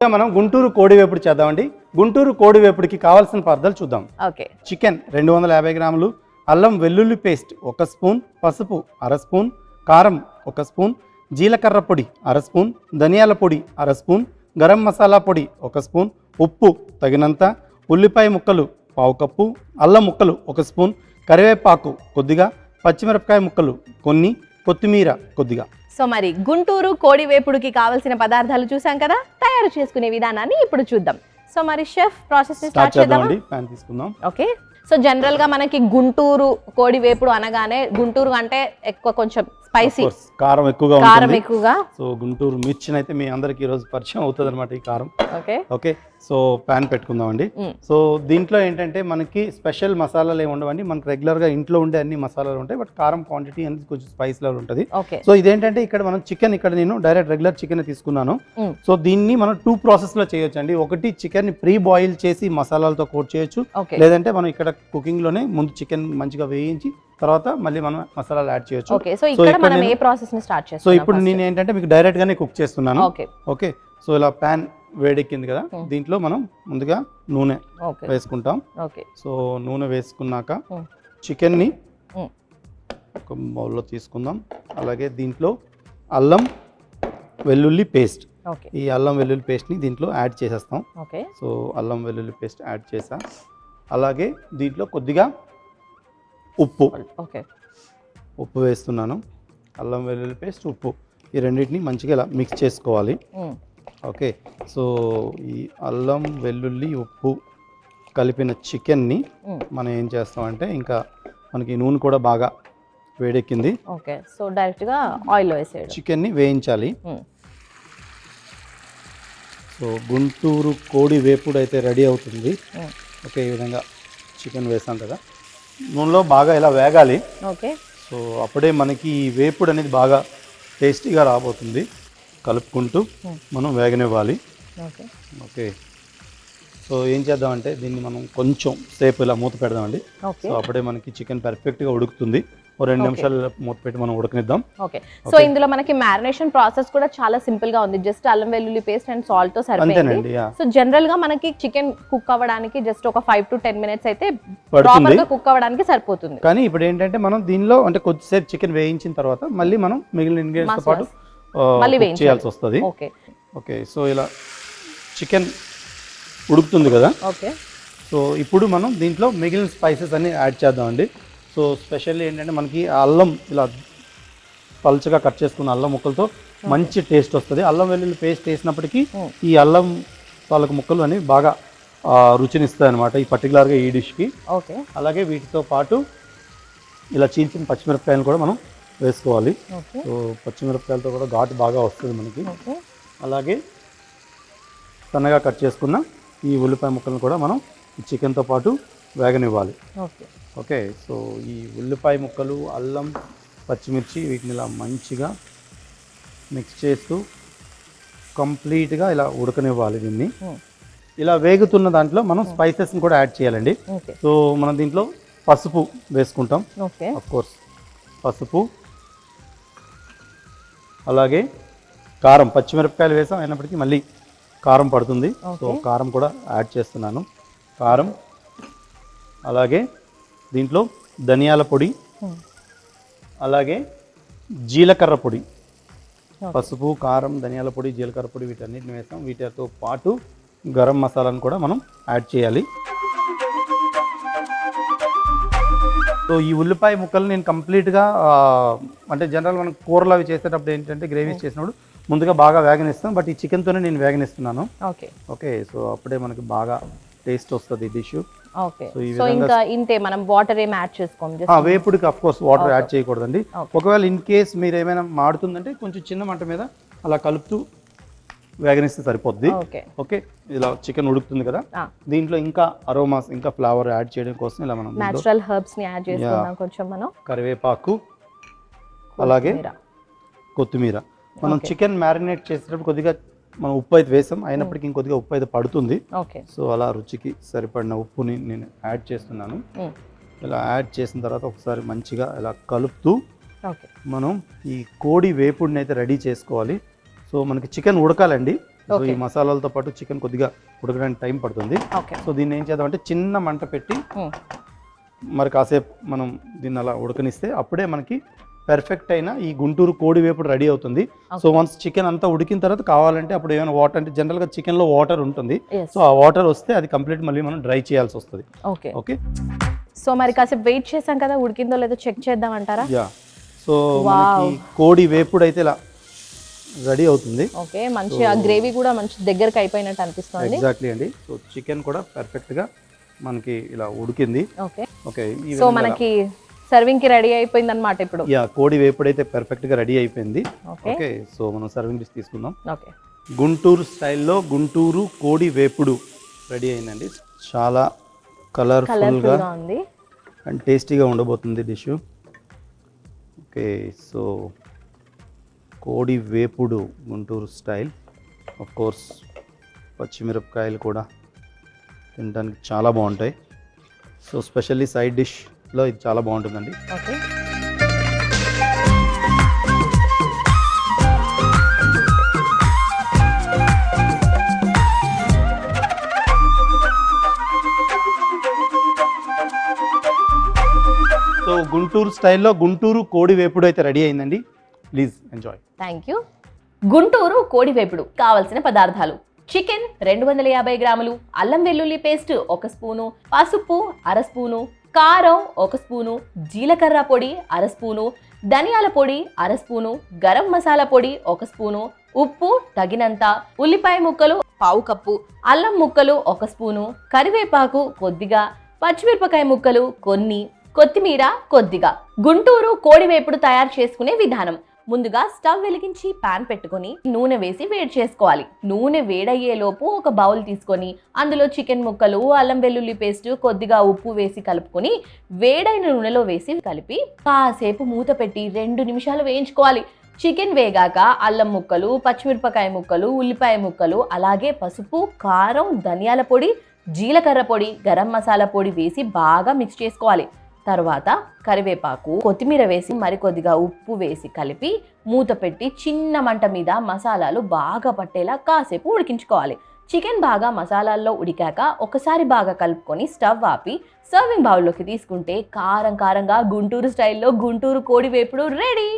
మనం గుంటూరు కోడి వేపుడు చేద్దామండి. గుంటూరు కోడి వేపుడికి కావాల్సిన పదార్థాలు చూద్దాం. ఓకే. చికెన్ 250 గ్రాములు, అల్లం వెల్లుల్లి పేస్ట్ 1 స్పూన్, పసుపు 1/2 స్పూన్, కారం 1 స్పూన్, జీలకర్ర పొడి 1/2 స్పూన్, ధనియాల పొడి 1/2 స్పూన్, గరం మసాలా పొడి 1 స్పూన్, ఉప్పు తగినంత, ఉల్లిపాయ ముక్కలు 1/4 కప్పు, అల్లం ముక్కలు 1 స్పూన్, కరివేపాకు కొద్దిగా, పచ్చిమిరపకాయ ముక్కలు కొన్ని, కొత్తిమీర కొద్దిగా. సో మరి గుంటూరు కోడి వేపుడుకి కావాల్సిన పదార్థాలు చూసాం కదా, తయారు చేసుకునే విధానాన్ని ఇప్పుడు చూద్దాం. సో మరి షెఫ్ ప్రాసెస్ స్టార్ట్ చేద్దామండి. పాన్ తీసుకుందాం. ఓకే. సో జనరల్ గా మనకి గుంటూరు కోడి వేపుడు అనగానే గుంటూరు అంటే ఎక్కువ కొంచెం స్పైసీ, కారం ఎక్కువగా ఉంటుంది. సో గుంటూరు మిర్చిని అయితే మీ అందరికి ఈ రోజు పరిచయం అవుతుంది అనమాట ఈ కారం. ఓకే. ఓకే. సో పాన్ పెట్టుకుందామండి. సో దీంట్లో ఏంటంటే మనకి స్పెషల్ మసాలాలు ఏమి ఉండవండి, మనకి రెగ్యులర్ గా ఇంట్లో ఉండే అన్ని మసాలాలు ఉంటాయి, బట్ కారం క్వాంటిటీ అనేది కొంచెం స్పైస్ లెవెల్ ఉంటుంది. సో ఇదేంటంటే ఇక్కడ మనం చికెన్, ఇక్కడ నేను డైరెక్ట్ రెగ్యులర్ చికెన్ తీసుకున్నాను. సో దీన్ని మనం 2 ప్రాసెస్ లో చేయొచ్చు అండి. ఒకటి చికెన్ ని ప్రీ బాయిల్ చేసి మసాలాలతో కోట్ చేయొచ్చు, లేదంటే మనం ఇక్కడ కుకింగ్ లోనే ముందు చికెన్ మంచిగా వేయించి తర్వాత మళ్ళీ మనం మసాలాలు యాడ్ చేయొచ్చు. సో ఇప్పుడు నేను ఏంటంటే మీకు డైరెక్ట్ గానే కుక్ చేస్తున్నాను. ఓకే. సో ఇలా పాన్ వేడెక్కింది కదా, దీంట్లో మనం ముందుగా నూనె వేసుకుంటాం. సో నూనె వేసుకున్నాక చికెన్ ని ఒక బౌల్లో తీసుకుందాం. అలాగే దీంట్లో అల్లం వెల్లుల్లి పేస్ట్, ఈ అల్లం వెల్లుల్లి పేస్ట్ ని దీంట్లో యాడ్ చేసేస్తాం. సో అల్లం వెల్లుల్లి పేస్ట్ యాడ్ చేసా. అలాగే దీంట్లో కొద్దిగా ఉప్పు వేస్తున్నాను. అల్లం వెల్లుల్లి పేస్ట్, ఉప్పు, ఈ రెండింటిని మంచిగా ఇలా మిక్స్ చేసుకోవాలి. ఓకే. సో ఈ అల్లం వెల్లుల్లి ఉప్పు కలిపిన చికెన్ని మనం ఏం చేస్తామంటే, ఇంకా మనకి నూనె కూడా బాగా వేడెక్కింది. ఓకే. సో డైరెక్ట్గా ఆయిల్ వేసేయడం, చికెన్ని వేయించాలి. సో గుంటూరు కోడి వేపుడు అయితే రెడీ అవుతుంది. ఓకే. ఈ విధంగా చికెన్ వేసాం కదా, నూనెలో బాగా ఇలా వేగాలి. ఓకే. సో అప్పుడే మనకి ఈ వేపుడు అనేది బాగా టేస్టీగా రాబోతుంది. కలుపుకుంటూ మనం వేగనివ్వాలి. ఓకే. సో ఏం చేద్దామంటే దీన్ని మనం కొంచెం సేపు ఇలా మూత పెడదామండి. సో అప్పుడే మనకి చికెన్ పర్ఫెక్ట్గా ఉడుకుతుంది. 2 నిమిషాలు మూత పెట్టి మనం ఉడకనిద్దాం. ఓకే. సో ఇందులో మనకి మ్యారినేషన్ ప్రాసెస్ కూడా చాలా సింపుల్ గా ఉంది. జస్ట్ అల్లం వెల్లుల్లి పేస్ట్ అండ్ సాల్ట్ తో సరిపోతుంది. సో జనరల్ గా మనకి చికెన్ కుక్ అవ్వడానికి జస్ట్ ఒక 5 to 10 minutes అయితే ప్రాపర్ గా కుక్ అవ్వడానికి సరిపోతుంది. కానీ ఇప్పుడు ఏంటంటే మనం దీనిలో అంటే కొద్దిసేపు చికెన్ వేయించిన తర్వాత మళ్ళీ మనం మిగిలిన ఇంగ్రీడియంట్స్ తో పాటు మళ్ళీ చేయాల్సి వస్తుంది. ఓకే. సో ఇలా చికెన్ ఉడుకుతుంది కదా. ఓకే. సో ఇప్పుడు మనం దీంట్లో మిగిలిన స్పైసెస్ అన్ని యాడ్ చేద్దామండి. సో స్పెషల్లీ ఏంటంటే మనకి అల్లం ఇలా పల్చగా కట్ చేసుకున్న అల్లం ముక్కలతో మంచి టేస్ట్ వస్తుంది. అల్లం వెల్లుల్లి పేస్ట్ వేసినప్పటికీ ఈ అల్లం తాలూకు ముక్కలు అనేవి బాగా రుచినిస్తాయి అనమాట ఈ పర్టికులర్గా ఈ డిష్కి. ఓకే. అలాగే వీటితో పాటు ఇలా చీల్చిన పచ్చిమిరపకాయలు కూడా మనం వేసుకోవాలి. సో పచ్చిమిరపకాయలతో కూడా ఘాటు బాగా వస్తుంది మనకి. అలాగే సన్నగా కట్ చేసుకున్న ఈ ఉల్లిపాయ ముక్కలను కూడా మనం చికెన్తో పాటు వేగనివ్వాలి. ఓకే. సో ఈ ఉల్లిపాయ ముక్కలు, అల్లం, పచ్చిమిర్చి వీటిని ఇలా మంచిగా మిక్స్ చేస్తూ కంప్లీట్గా ఇలా ఉడకనివ్వాలి. దీన్ని ఇలా వేగుతున్న దాంట్లో మనం స్పైసెస్ని కూడా యాడ్ చేయాలండి. సో మనం దీంట్లో పసుపు వేసుకుంటాం. ఆఫ్ కోర్స్ పసుపు, అలాగే కారం, పచ్చిమిరపకాయలు వేసాం అయినప్పటికీ మళ్ళీ కారం పడుతుంది. సో కారం కూడా యాడ్ చేస్తున్నాను. కారం, అలాగే దీంట్లో ధనియాల పొడి, అలాగే జీలకర్ర పొడి. పసుపు, కారం, ధనియాల పొడి, జీలకర్ర పొడి వీటన్నిటిని వేస్తాం. వీటితో పాటు గరం మసాలాను కూడా మనం యాడ్ చేయాలి. సో ఈ ఉల్లిపాయ ముక్కలు నేను కంప్లీట్గా అంటే జనరల్ మనం కూరలు అవి చేసేటప్పుడు ఏంటంటే గ్రేవీస్ చేసినప్పుడు ముందుగా బాగా వేగనిస్తాం, బట్ ఈ చికెన్తోనే నేను వేగనిస్తున్నాను. ఓకే. సో అప్పుడే మనకి బాగా టేస్ట్ వస్తుంది ఈ డిష్. వేపుడికి ఆఫ్ కోర్స్ వాటర్ యాడ్ చేయకూడదండి. ఒకవేళ ఇన్ కేస్ మీరు ఏమైనా మాడుతుందంటే కొంచెం చిన్న మంట మీద అలా కలుపుతూ వేగనిస్తే సరిపోద్ది. ఓకే. ఇలా చికెన్ ఉడుకుతుంది కదా, దీంట్లో ఇంకా అరోమాస్, ఇంకా ఫ్లేవర్ యాడ్ చేయడం కోసం ఇలా మనం నేచురల్ హెర్బ్స్ ని యాడ్ చేసుకుందాం. కొంచెం మనం కరివేపాకు, అలాగే కొత్తిమీర. మనం చికెన్ మ్యారినేట్ చేసేటప్పుడు కొద్దిగా మనం ఉప్పు అయితే వేసాం, అయినప్పటికీ ఇంకొద్దిగా ఉప్పు అయితే పడుతుంది. సో అలా రుచికి సరిపడిన ఉప్పుని నేను యాడ్ చేస్తున్నాను. ఇలా యాడ్ చేసిన తర్వాత ఒకసారి మంచిగా ఇలా కలుపుతూ మనం ఈ కోడి వేపుడిని అయితే రెడీ చేసుకోవాలి. సో మనకి చికెన్ ఉడకాలండి. సో ఈ మసాలాలతో పాటు చికెన్ కొద్దిగా ఉడకడానికి టైం పడుతుంది. సో దీన్ని ఏం చేద్దామంటే చిన్న మంట పెట్టి మరి కాసేపు మనం దీన్ని అలా ఉడకనిస్తే అప్పుడే మనకి పర్ఫెక్ట్ అయిన ఈ గుంటూరు కోడి వేపుడు రెడీ అవుతుంది. సో వన్స్ చికెన్ అంతా ఉడికిన తర్వాత కావాలంటే అప్పుడు ఏమైనా వాటర్, అంటే జనరల్గా చికెన్లో వాటర్ ఉంటుంది, సో ఆ వాటర్ వస్తే అది కంప్లీట్ మళ్ళీ మనం డ్రై చేయాల్సి వస్తుంది. ఓకే, సో మరి కాసేపు వెయిట్ చేసాం కదా, ఉడికిందో లేదో చెక్ చేద్దాం అంటారా? యా, సో మనకి కోడి వేపుడు అయితే ఇలా రెడీ అవుతుంది. ఓకే, మంచి ఆ గ్రేవీ కూడా మంచి దగ్గరికి అయిపోయినట్టు అనిపిస్తుంది. ఎగ్జాక్ట్లీ అండి. సో చికెన్ కూడా పర్ఫెక్ట్గా మనకి ఇలా ఉడికింది. ఓకే, సో మనకి సర్వింగ్ కి రెడీ అయిపోయింది అన్నమాట ఇప్పుడు. యా, కోడి వేపుడు అయితే పర్ఫెక్ట్ గా రెడీ అయిపోయింది. ఓకే, సో మనం సర్వింగ్ డిష్ తీసుకుందాం. ఓకే, గుంటూరు స్టైల్లో గుంటూరు కోడి వేపుడు రెడీ అయిందండి. చాలా కలర్ఫుల్ గా ఉంది అండ్ టేస్టీగా ఉండబోతుంది డిష్. ఓకే, సో కోడి వేపుడు గుంటూరు స్టైల్, ఆఫ్ కోర్స్ పచ్చిమిరపకాయలు కూడా తినడానికి చాలా బాగుంటాయి. సో స్పెషల్లీ సైడ్ డిష్లో ఇది చాలా బాగుంటుందండి. ఓకే, సో గుంటూరు స్టైల్లో గుంటూరు కోడి వేపుడు అయితే రెడీ అయిందండి. Please enjoy. Thank you. Guntur కోడి వేపుడు కావలసిన పదార్థాలు: చికెన్ 250 గ్రాములు, అల్లం వెల్లుల్లి పేస్ట్ 1 స్పూను, పసుపు 1/2 స్పూను, కారం 1 స్పూను, జీలకర్ర పొడి 1/2 స్పూను, ధనియాల పొడి 1/2 స్పూను, గరం మసాలా పొడి 1 స్పూను, ఉప్పు తగినంత, ఉల్లిపాయ ముక్కలు 1/2 కప్పు, అల్లం ముక్కలు 1 స్పూను, కరివేపాకు కొద్దిగా, పచ్చిమిరపకాయ ముక్కలు కొన్ని, కొత్తిమీర కొద్దిగా. గుంటూరు కోడి వేపుడు తయారు చేసుకునే విధానం: ముందుగా స్టవ్ వెలిగించి పాన్ పెట్టుకొని నూనె వేసి వేడి చేసుకోవాలి. నూనె వేడయ్యేలోపు ఒక బౌల్ తీసుకొని అందులో చికెన్ ముక్కలు, అల్లం వెల్లుల్లి పేస్ట్, కొద్దిగా ఉప్పు వేసి కలుపుకొని వేడైన నూనెలో వేసి కలిపి కాసేపు మూత పెట్టి 2 నిమిషాలు వేయించుకోవాలి. చికెన్ వేగాక అల్లం ముక్కలు, పచ్చిమిరపకాయ ముక్కలు, ఉల్లిపాయ ముక్కలు, అలాగే పసుపు, కారం, ధనియాల పొడి, జీలకర్ర పొడి, గరం మసాలా పొడి వేసి బాగా మిక్స్ చేసుకోవాలి. తర్వాత కరివేపాకు, కొత్తిమీర వేసి మరికొద్దిగా ఉప్పు వేసి కలిపి మూత పెట్టి చిన్న మంట మీద మసాలాలు బాగా పట్టేలా కాసేపు ఉడికించుకోవాలి. చికెన్ బాగా మసాలాల్లో ఉడికాక ఒకసారి బాగా కలుపుకొని స్టవ్ ఆపి సర్వింగ్ బౌల్లోకి తీసుకుంటే కారంగా గుంటూరు స్టైల్లో గుంటూరు కోడి వేపుడు రెడీ.